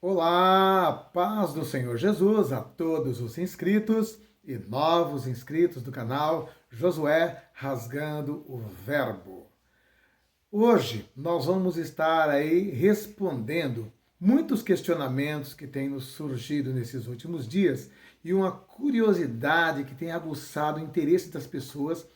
Olá, paz do Senhor Jesus a todos os inscritos e novos inscritos do canal Josué Rasgando o Verbo. Hoje nós vamos estar aí respondendo muitos questionamentos que têm nos surgido nesses últimos dias e uma curiosidade que tem aguçado o interesse das pessoas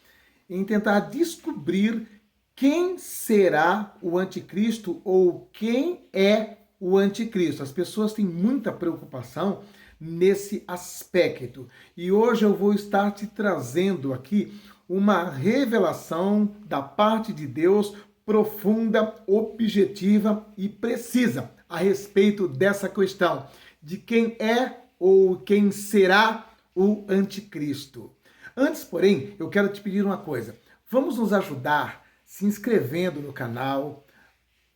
em tentar descobrir quem será o anticristo ou quem é o anticristo. As pessoas têm muita preocupação nesse aspecto. E hoje eu vou estar te trazendo aqui uma revelação da parte de Deus profunda, objetiva e precisa a respeito dessa questão de quem é ou quem será o anticristo. Antes, porém, eu quero te pedir uma coisa. Vamos nos ajudar se inscrevendo no canal,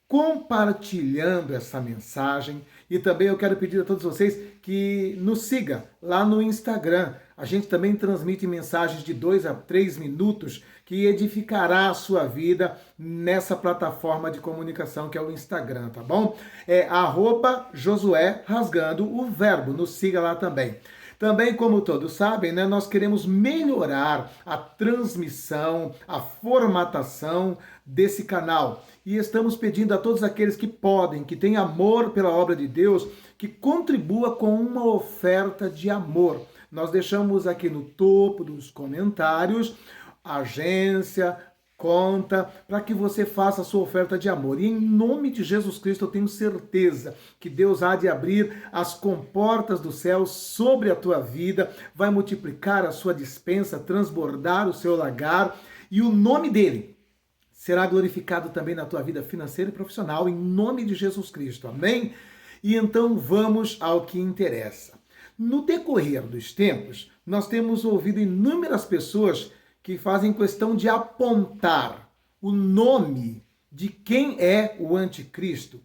compartilhando essa mensagem e também eu quero pedir a todos vocês que nos sigam lá no Instagram. A gente também transmite mensagens de 2 a 3 minutos que edificará a sua vida nessa plataforma de comunicação que é o Instagram, tá bom? É @Josué Rasgando o Verbo. Nos siga lá também. Também, como todos sabem, né, nós queremos melhorar a transmissão, a formatação desse canal. E estamos pedindo a todos aqueles que podem, que têm amor pela obra de Deus, que contribua com uma oferta de amor. Nós deixamos aqui no topo dos comentários agência, conta, para que você faça a sua oferta de amor. E em nome de Jesus Cristo eu tenho certeza que Deus há de abrir as comportas do céu sobre a tua vida, vai multiplicar a sua despensa, transbordar o seu lagar e o nome dele será glorificado também na tua vida financeira e profissional, em nome de Jesus Cristo. Amém? E então vamos ao que interessa. No decorrer dos tempos, nós temos ouvido inúmeras pessoas que fazem questão de apontar o nome de quem é o anticristo.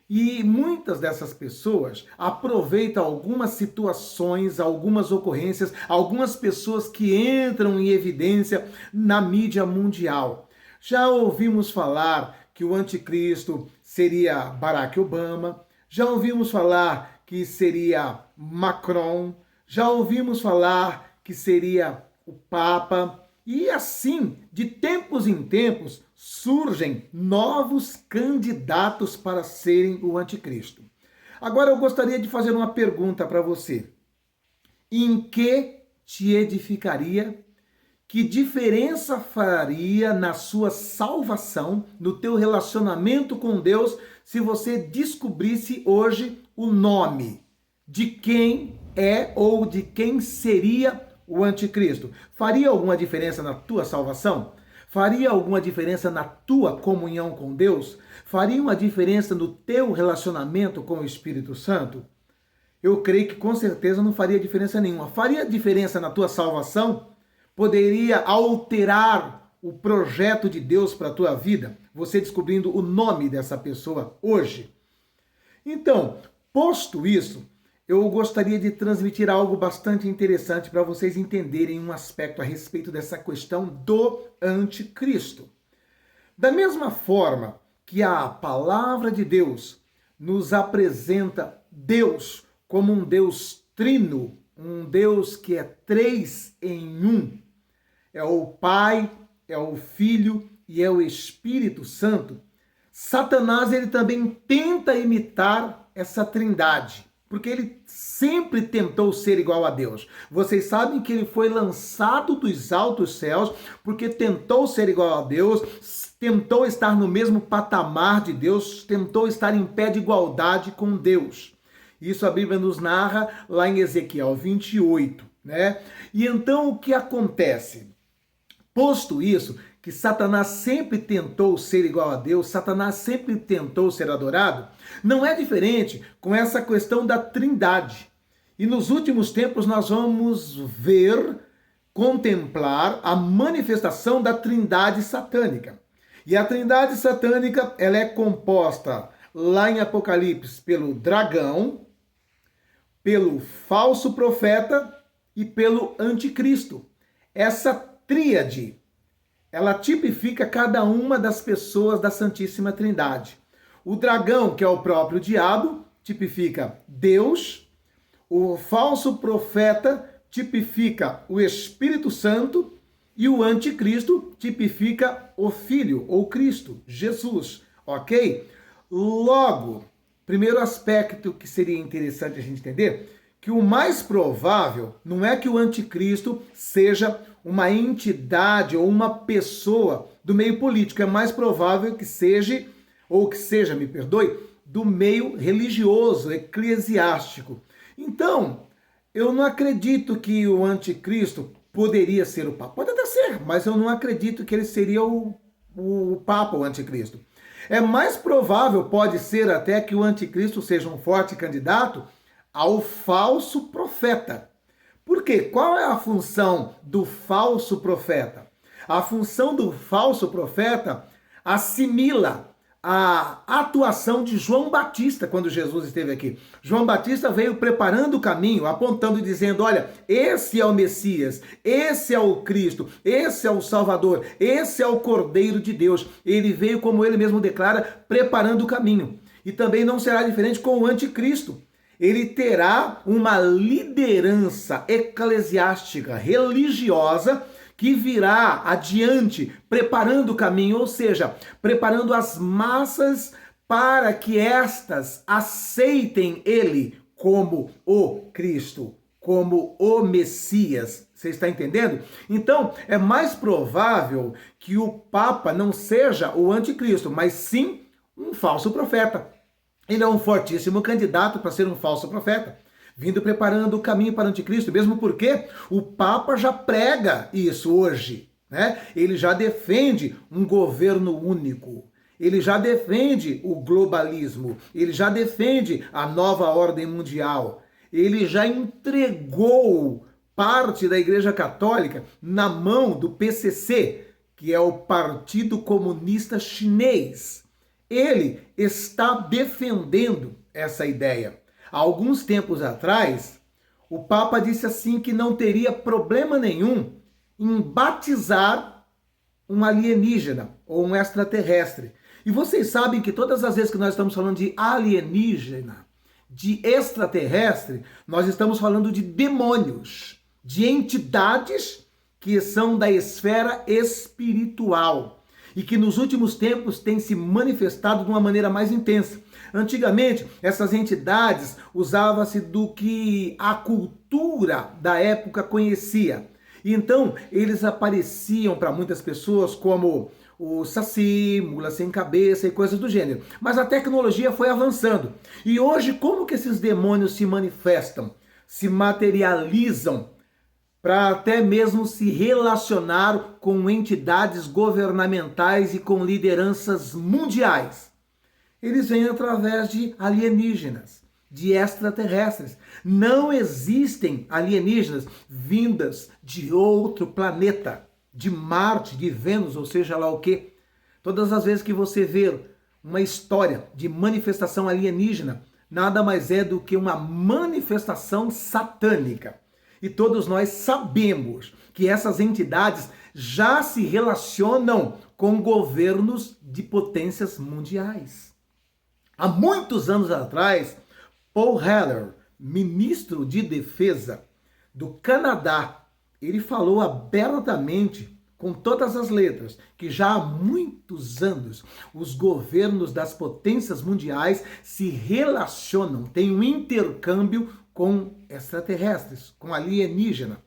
E muitas dessas pessoas aproveitam algumas situações, algumas ocorrências, algumas pessoas que entram em evidência na mídia mundial. Já ouvimos falar que o anticristo seria Barack Obama, já ouvimos falar que seria Macron, já ouvimos falar que seria o Papa. E assim, de tempos em tempos, surgem novos candidatos para serem o anticristo. Agora eu gostaria de fazer uma pergunta para você. Em que te edificaria? Que diferença faria na sua salvação, no teu relacionamento com Deus, se você descobrisse hoje o nome de quem é ou de quem seria o anticristo? Faria alguma diferença na tua salvação? Faria alguma diferença na tua comunhão com Deus? Faria uma diferença no teu relacionamento com o Espírito Santo? Eu creio que com certeza não faria diferença nenhuma. Faria diferença na tua salvação? Poderia alterar o projeto de Deus para a tua vida? Você descobrindo o nome dessa pessoa hoje? Então, posto isso, eu gostaria de transmitir algo bastante interessante para vocês entenderem um aspecto a respeito dessa questão do anticristo. Da mesma forma que a palavra de Deus nos apresenta Deus como um Deus trino, um Deus que é 3 em 1, é o Pai, é o Filho e é o Espírito Santo, Satanás ele também tenta imitar essa trindade, porque ele sempre tentou ser igual a Deus. Vocês sabem que ele foi lançado dos altos céus porque tentou ser igual a Deus, tentou estar no mesmo patamar de Deus, tentou estar em pé de igualdade com Deus. Isso a Bíblia nos narra lá em Ezequiel 28, né? E então o que acontece? Posto isso, que Satanás sempre tentou ser igual a Deus, Satanás sempre tentou ser adorado, não é diferente com essa questão da trindade. E nos últimos tempos nós vamos ver, contemplar a manifestação da trindade satânica. E a trindade satânica, ela é composta lá em Apocalipse pelo dragão, pelo falso profeta e pelo anticristo. Essa tríade, ela tipifica cada uma das pessoas da Santíssima Trindade. O dragão, que é o próprio diabo, tipifica Deus, o falso profeta tipifica o Espírito Santo e o anticristo tipifica o Filho, ou Cristo, Jesus, ok? Logo, primeiro aspecto que seria interessante a gente entender, que o mais provável não é que o anticristo seja uma entidade ou uma pessoa do meio político, é mais provável que seja, me perdoe, do meio religioso, eclesiástico. Então, eu não acredito que o anticristo poderia ser o Papa. Pode até ser, mas eu não acredito que ele seria o Papa, o anticristo. É mais provável, pode ser até, que o anticristo seja um forte candidato ao falso profeta. Por quê? Qual é a função do falso profeta? A função do falso profeta assimila a atuação de João Batista quando Jesus esteve aqui. João Batista veio preparando o caminho, apontando e dizendo, olha, esse é o Messias, esse é o Cristo, esse é o Salvador, esse é o Cordeiro de Deus. Ele veio, como ele mesmo declara, preparando o caminho. E também não será diferente com o anticristo. Ele terá uma liderança eclesiástica, religiosa, que virá adiante, preparando o caminho, ou seja, preparando as massas para que estas aceitem ele como o Cristo, como o Messias. Você está entendendo? Então, é mais provável que o Papa não seja o anticristo, mas sim um falso profeta. Ele é um fortíssimo candidato para ser um falso profeta, vindo preparando o caminho para o anticristo, mesmo porque o Papa já prega isso hoje, né? Ele já defende um governo único, ele já defende o globalismo, ele já defende a nova ordem mundial, ele já entregou parte da Igreja Católica na mão do PCC, que é o Partido Comunista Chinês. Ele está defendendo essa ideia. Há alguns tempos atrás, o Papa disse assim que não teria problema nenhum em batizar um alienígena ou um extraterrestre. E vocês sabem que todas as vezes que nós estamos falando de alienígena, de extraterrestre, nós estamos falando de demônios, de entidades que são da esfera espiritual e que nos últimos tempos têm se manifestado de uma maneira mais intensa. Antigamente, essas entidades usavam-se do que a cultura da época conhecia. E então, eles apareciam para muitas pessoas como o Saci, mula sem cabeça e coisas do gênero. Mas a tecnologia foi avançando. E hoje, como que esses demônios se manifestam? Se materializam para até mesmo se relacionar com entidades governamentais e com lideranças mundiais. Eles vêm através de alienígenas, de extraterrestres. Não existem alienígenas vindas de outro planeta, de Marte, de Vênus, ou seja lá o quê. Todas as vezes que você vê uma história de manifestação alienígena, nada mais é do que uma manifestação satânica. E todos nós sabemos que essas entidades já se relacionam com governos de potências mundiais. Há muitos anos atrás, Paul Heller, ministro de Defesa do Canadá, ele falou abertamente, com todas as letras, que já há muitos anos os governos das potências mundiais se relacionam, têm um intercâmbio com extraterrestres, com alienígena.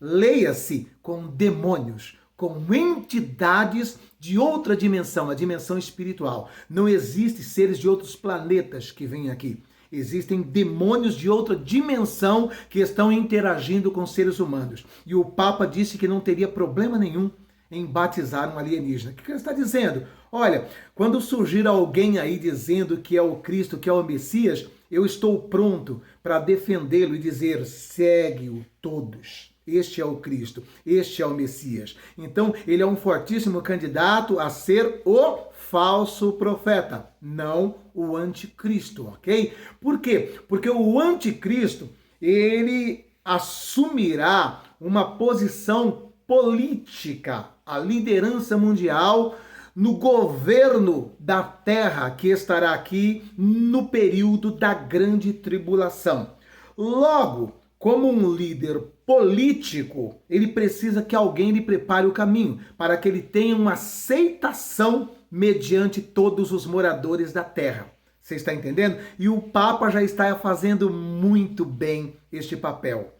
Leia-se com demônios, com entidades de outra dimensão, a dimensão espiritual. Não existem seres de outros planetas que vêm aqui. Existem demônios de outra dimensão que estão interagindo com seres humanos. E o Papa disse que não teria problema nenhum em batizar um alienígena. O que ele está dizendo? Olha, quando surgir alguém aí dizendo que é o Cristo, que é o Messias, eu estou pronto para defendê-lo e dizer, segue-o todos. Este é o Cristo, este é o Messias. Então, ele é um fortíssimo candidato a ser o falso profeta, não o anticristo, ok? Por quê? Porque o anticristo, ele assumirá uma posição política, a liderança mundial no governo da terra que estará aqui no período da grande tribulação. Logo, como um líder político, ele precisa que alguém lhe prepare o caminho para que ele tenha uma aceitação mediante todos os moradores da terra. Você está entendendo? E o Papa já está fazendo muito bem este papel.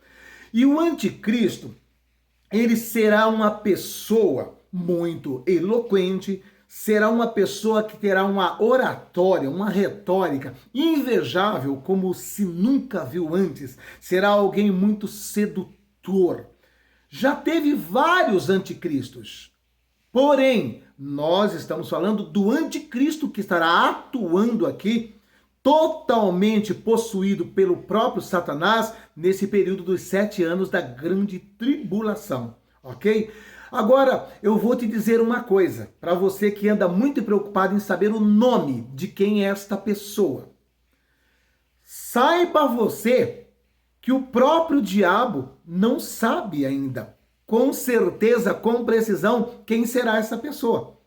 E o anticristo, ele será uma pessoa muito eloquente, será uma pessoa que terá uma oratória, uma retórica invejável como se nunca viu antes. Será alguém muito sedutor. Já teve vários anticristos. Porém, nós estamos falando do anticristo que estará atuando aqui, totalmente possuído pelo próprio Satanás, nesse período dos 7 anos da grande tribulação, ok? Agora, eu vou te dizer uma coisa, para você que anda muito preocupado em saber o nome de quem é esta pessoa. Saiba você que o próprio diabo não sabe ainda, com certeza, com precisão, quem será essa pessoa.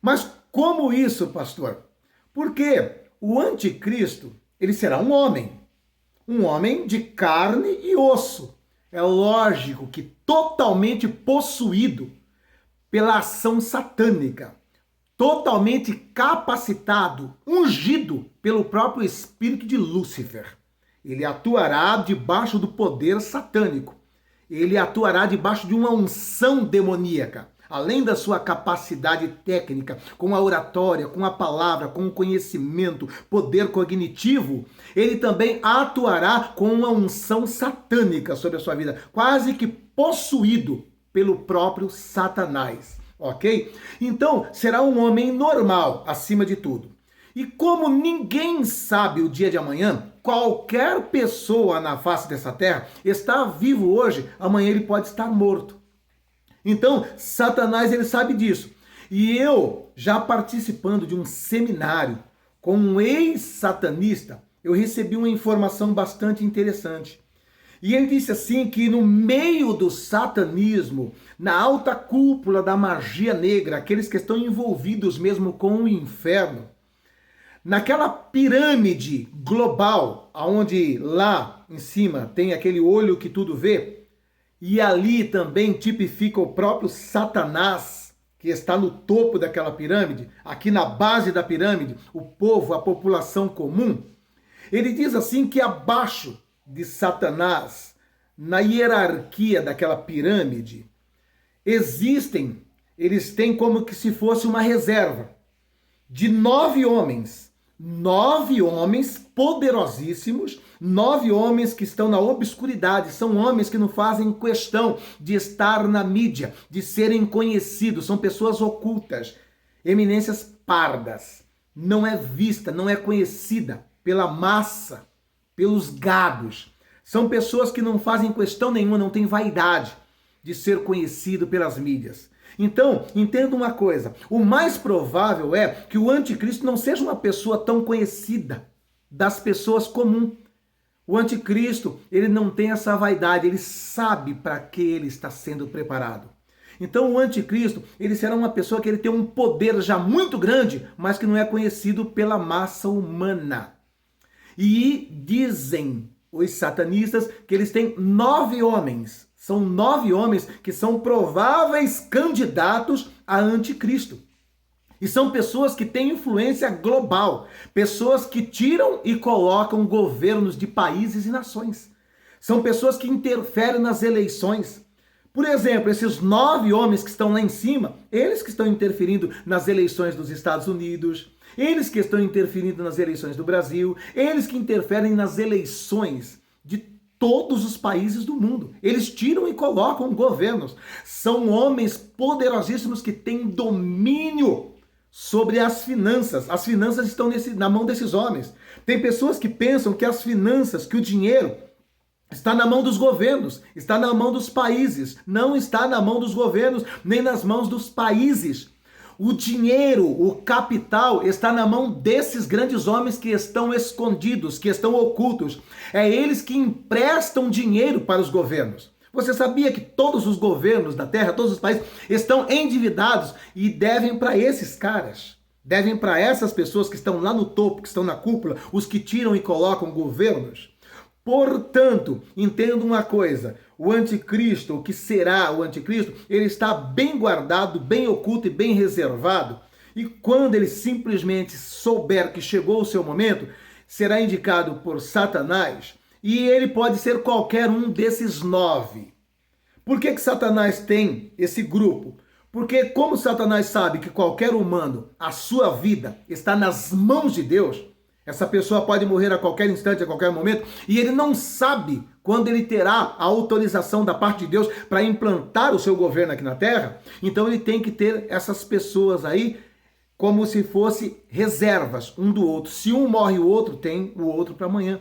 Mas como isso, pastor? Porque o anticristo, ele será um homem de carne e osso. É lógico que totalmente possuído pela ação satânica, totalmente capacitado, ungido pelo próprio espírito de Lúcifer. Ele atuará debaixo do poder satânico. Ele atuará debaixo de uma unção demoníaca. Além da sua capacidade técnica, com a oratória, com a palavra, com o conhecimento, poder cognitivo, ele também atuará com uma unção satânica sobre a sua vida, quase que possuído pelo próprio Satanás, ok? Então, será um homem normal, acima de tudo. E como ninguém sabe o dia de amanhã, qualquer pessoa na face dessa terra está vivo hoje, amanhã ele pode estar morto. Então, Satanás, ele sabe disso. E eu, já participando de um seminário com um ex-satanista, eu recebi uma informação bastante interessante. E ele disse assim que no meio do satanismo, na alta cúpula da magia negra, aqueles que estão envolvidos mesmo com o inferno, naquela pirâmide global, onde lá em cima tem aquele olho que tudo vê, e ali também tipifica o próprio Satanás, que está no topo daquela pirâmide, aqui na base da pirâmide, o povo, a população comum. Ele diz assim que abaixo de Satanás, na hierarquia daquela pirâmide, eles têm como que se fosse uma reserva de 9 homens poderosíssimos, 9 homens que estão na obscuridade, são homens que não fazem questão de estar na mídia, de serem conhecidos, são pessoas ocultas, eminências pardas, não é vista, não é conhecida pela massa, pelos gados, são pessoas que não fazem questão nenhuma, não têm vaidade de ser conhecido pelas mídias. Então, entenda uma coisa, o mais provável é que o anticristo não seja uma pessoa tão conhecida das pessoas comuns. O anticristo, ele não tem essa vaidade, ele sabe para que ele está sendo preparado. Então o anticristo, ele será uma pessoa que ele tem um poder já muito grande, mas que não é conhecido pela massa humana. E dizem os satanistas que eles têm 9 homens. São 9 homens que são prováveis candidatos a anticristo. E são pessoas que têm influência global. Pessoas que tiram e colocam governos de países e nações. São pessoas que interferem nas eleições. Por exemplo, esses 9 homens que estão lá em cima, eles que estão interferindo nas eleições dos Estados Unidos, eles que estão interferindo nas eleições do Brasil, eles que interferem nas eleições de todos os países do mundo. Eles tiram e colocam governos. São homens poderosíssimos que têm domínio sobre as finanças. As finanças estão na mão desses homens. Tem pessoas que pensam que as finanças, que o dinheiro está na mão dos governos, está na mão dos países. Não está na mão dos governos, nem nas mãos dos países. O dinheiro, o capital está na mão desses grandes homens que estão escondidos, que estão ocultos. É eles que emprestam dinheiro para os governos. Você sabia que todos os governos da Terra, todos os países, estão endividados e devem para esses caras? Devem para essas pessoas que estão lá no topo, que estão na cúpula, os que tiram e colocam governos? Portanto, entenda uma coisa, o anticristo, o que será o anticristo, ele está bem guardado, bem oculto e bem reservado. E quando ele simplesmente souber que chegou o seu momento, será indicado por Satanás e ele pode ser qualquer um desses 9. Por que Satanás tem esse grupo? Porque como Satanás sabe que qualquer humano, a sua vida está nas mãos de Deus, essa pessoa pode morrer a qualquer instante, a qualquer momento, e ele não sabe quando ele terá a autorização da parte de Deus para implantar o seu governo aqui na Terra. Então ele tem que ter essas pessoas aí como se fosse reservas um do outro. Se um morre, o outro tem o outro para amanhã.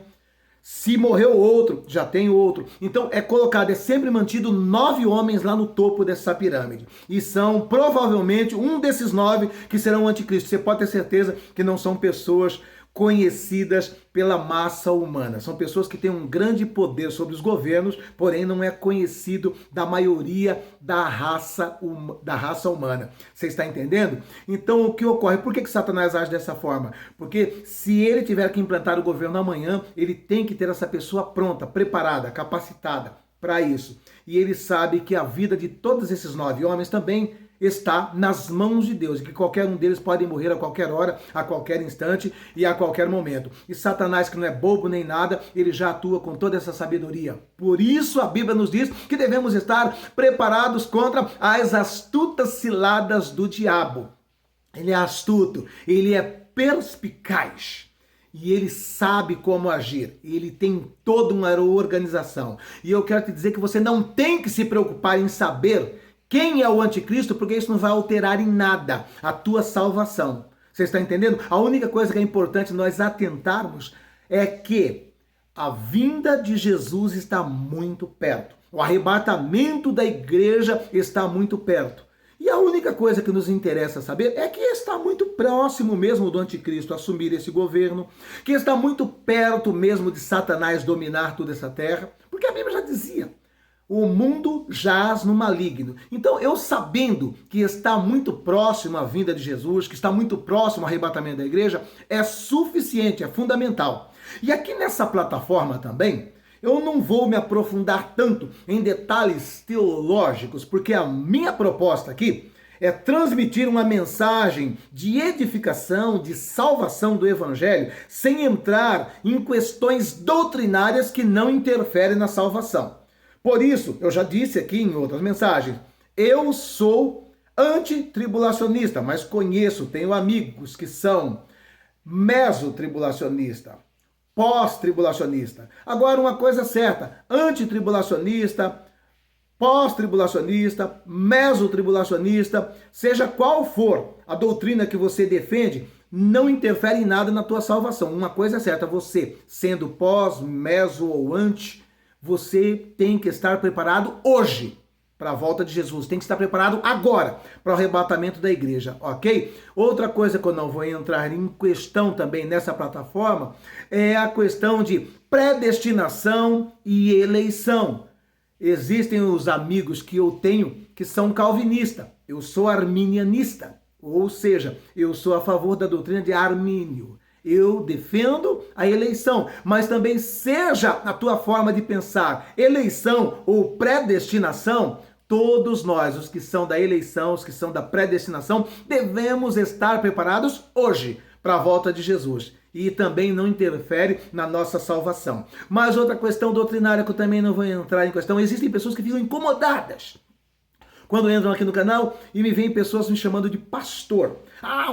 Se morreu o outro, já tem o outro. Então é colocado, é sempre mantido 9 homens lá no topo dessa pirâmide. E são provavelmente um desses 9 que serão o anticristo. Você pode ter certeza que não são pessoas conhecidas pela massa humana. São pessoas que têm um grande poder sobre os governos, porém não é conhecido da maioria da raça humana. Você está entendendo? Então o que ocorre? Por que Satanás age dessa forma? Porque se ele tiver que implantar o governo amanhã, ele tem que ter essa pessoa pronta, preparada, capacitada para isso. E ele sabe que a vida de todos esses 9 homens também está nas mãos de Deus, e que qualquer um deles pode morrer a qualquer hora, a qualquer instante e a qualquer momento. E Satanás, que não é bobo nem nada, ele já atua com toda essa sabedoria. Por isso a Bíblia nos diz que devemos estar preparados contra as astutas ciladas do diabo. Ele é astuto, ele é perspicaz. E ele sabe como agir, ele tem toda uma organização. E eu quero te dizer que você não tem que se preocupar em saber quem é o anticristo, porque isso não vai alterar em nada a tua salvação. Você está entendendo? A única coisa que é importante nós atentarmos é que a vinda de Jesus está muito perto. O arrebatamento da igreja está muito perto. E a única coisa que nos interessa saber é que está muito próximo mesmo do anticristo assumir esse governo, que está muito perto mesmo de Satanás dominar toda essa terra, porque a Bíblia já dizia: o mundo jaz no maligno. Então, eu sabendo que está muito próximo a vinda de Jesus, que está muito próximo ao arrebatamento da igreja, é suficiente, é fundamental. E aqui nessa plataforma também, eu não vou me aprofundar tanto em detalhes teológicos, porque a minha proposta aqui é transmitir uma mensagem de edificação, de salvação do Evangelho, sem entrar em questões doutrinárias que não interferem na salvação. Por isso, eu já disse aqui em outras mensagens, eu sou antitribulacionista, mas tenho amigos que são mesotribulacionista, pós-tribulacionista. Agora, uma coisa certa, antitribulacionista, pós-tribulacionista, mesotribulacionista, seja qual for a doutrina que você defende, não interfere em nada na tua salvação. Uma coisa é certa, você sendo pós, meso ou anti, você tem que estar preparado hoje para a volta de Jesus. Tem que estar preparado agora para o arrebatamento da igreja, ok? Outra coisa que eu não vou entrar em questão também nessa plataforma é a questão de predestinação e eleição. Existem os amigos que eu tenho que são calvinistas. Eu sou arminianista, ou seja, eu sou a favor da doutrina de Armínio. Eu defendo a eleição, mas também seja a tua forma de pensar, eleição ou predestinação, todos nós, os que são da eleição, os que são da predestinação, devemos estar preparados hoje para a volta de Jesus. E também não interfere na nossa salvação. Mas outra questão doutrinária que eu também não vou entrar em questão, existem pessoas que ficam incomodadas quando entram aqui no canal e me veem pessoas me chamando de pastor.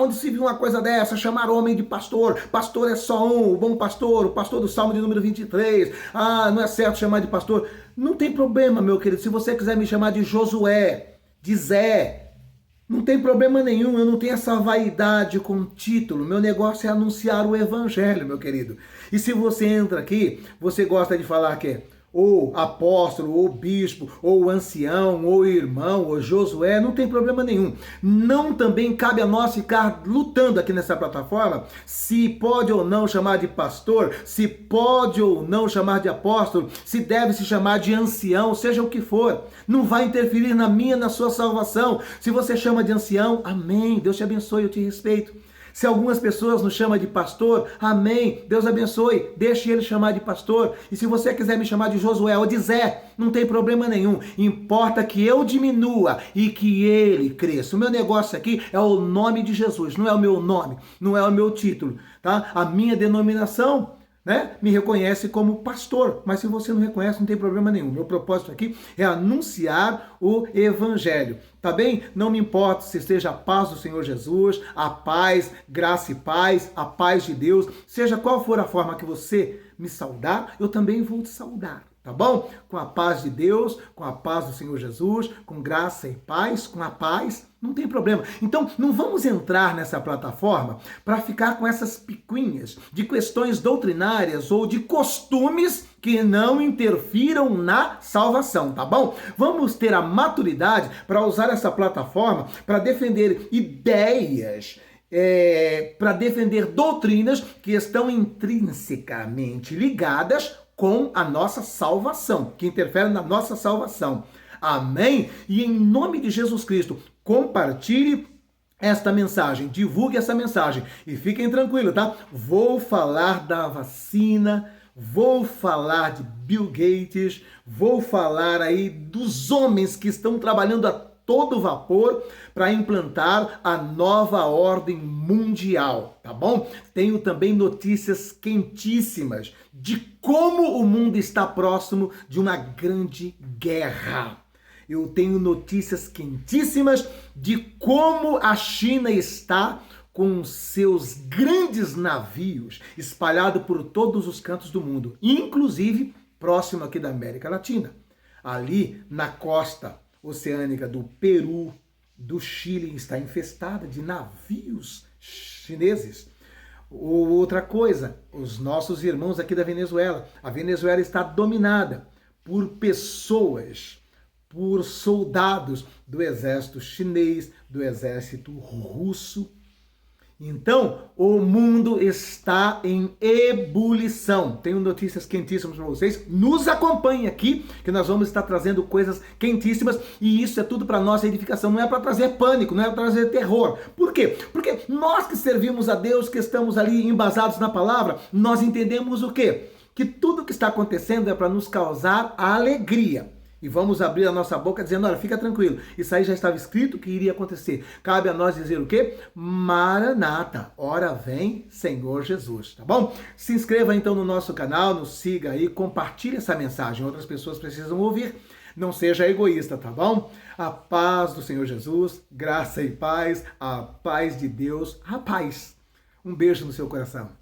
Onde se viu uma coisa dessa? Chamar homem de pastor. Pastor é só um, o bom pastor, o pastor do Salmo de número 23. Não é certo chamar de pastor. Não tem problema, meu querido. Se você quiser me chamar de Josué, de Zé, não tem problema nenhum. Eu não tenho essa vaidade com título. Meu negócio é anunciar o evangelho, meu querido. E se você entra aqui, você gosta de falar que ou apóstolo, ou bispo, ou ancião, ou irmão, ou Josué, não tem problema nenhum. Não também cabe a nós ficar lutando aqui nessa plataforma se pode ou não chamar de pastor, se pode ou não chamar de apóstolo, se deve se chamar de ancião, seja o que for. Não vai interferir na minha, na sua salvação. Se você chama de ancião, amém, Deus te abençoe, eu te respeito. Se algumas pessoas nos chamam de pastor, amém, Deus abençoe, deixe ele chamar de pastor. E se você quiser me chamar de Josué ou de Zé, não tem problema nenhum. Importa que eu diminua e que ele cresça. O meu negócio aqui é o nome de Jesus, não é o meu nome, não é o meu título, tá? A minha denominação, né, me reconhece como pastor, mas se você não reconhece, não tem problema nenhum. Meu propósito aqui é anunciar o evangelho, tá bem? Não me importa se esteja a paz do Senhor Jesus, a paz, graça e paz, a paz de Deus, seja qual for a forma que você me saudar, eu também vou te saudar, tá bom? Com a paz de Deus, com a paz do Senhor Jesus, com graça e paz, com a paz, não tem problema. Então, não vamos entrar nessa plataforma para ficar com essas picuinhas de questões doutrinárias ou de costumes que não interfiram na salvação, tá bom? Vamos ter a maturidade para usar essa plataforma para defender ideias, para defender doutrinas que estão intrinsecamente ligadas com a nossa salvação, que interferem na nossa salvação. Amém? E em nome de Jesus Cristo, compartilhe esta mensagem, divulgue essa mensagem e fiquem tranquilos, tá? Vou falar da vacina, vou falar de Bill Gates, vou falar aí dos homens que estão trabalhando a todo vapor para implantar a nova ordem mundial, tá bom? Tenho também notícias quentíssimas de como o mundo está próximo de uma grande guerra. Eu tenho notícias quentíssimas de como a China está com seus grandes navios espalhados por todos os cantos do mundo, inclusive próximo aqui da América Latina. Ali na costa oceânica do Peru, do Chile, está infestada de navios chineses. Outra coisa, os nossos irmãos aqui da Venezuela. A Venezuela está dominada por pessoas, por soldados do exército chinês, do exército russo. Então, o mundo está em ebulição. Tenho notícias quentíssimas para vocês. Nos acompanhem aqui, que nós vamos estar trazendo coisas quentíssimas. E isso é tudo para nossa edificação. Não é para trazer pânico, não é para trazer terror. Por quê? Porque nós que servimos a Deus, que estamos ali embasados na palavra, nós entendemos o quê? Que tudo que está acontecendo é para nos causar alegria. E vamos abrir a nossa boca dizendo, olha, fica tranquilo, isso aí já estava escrito que iria acontecer. Cabe a nós dizer o quê? Maranata, ora vem Senhor Jesus, tá bom? Se inscreva então no nosso canal, nos siga aí, compartilhe essa mensagem, outras pessoas precisam ouvir. Não seja egoísta, tá bom? A paz do Senhor Jesus, graça e paz, a paz de Deus, a paz. Um beijo no seu coração.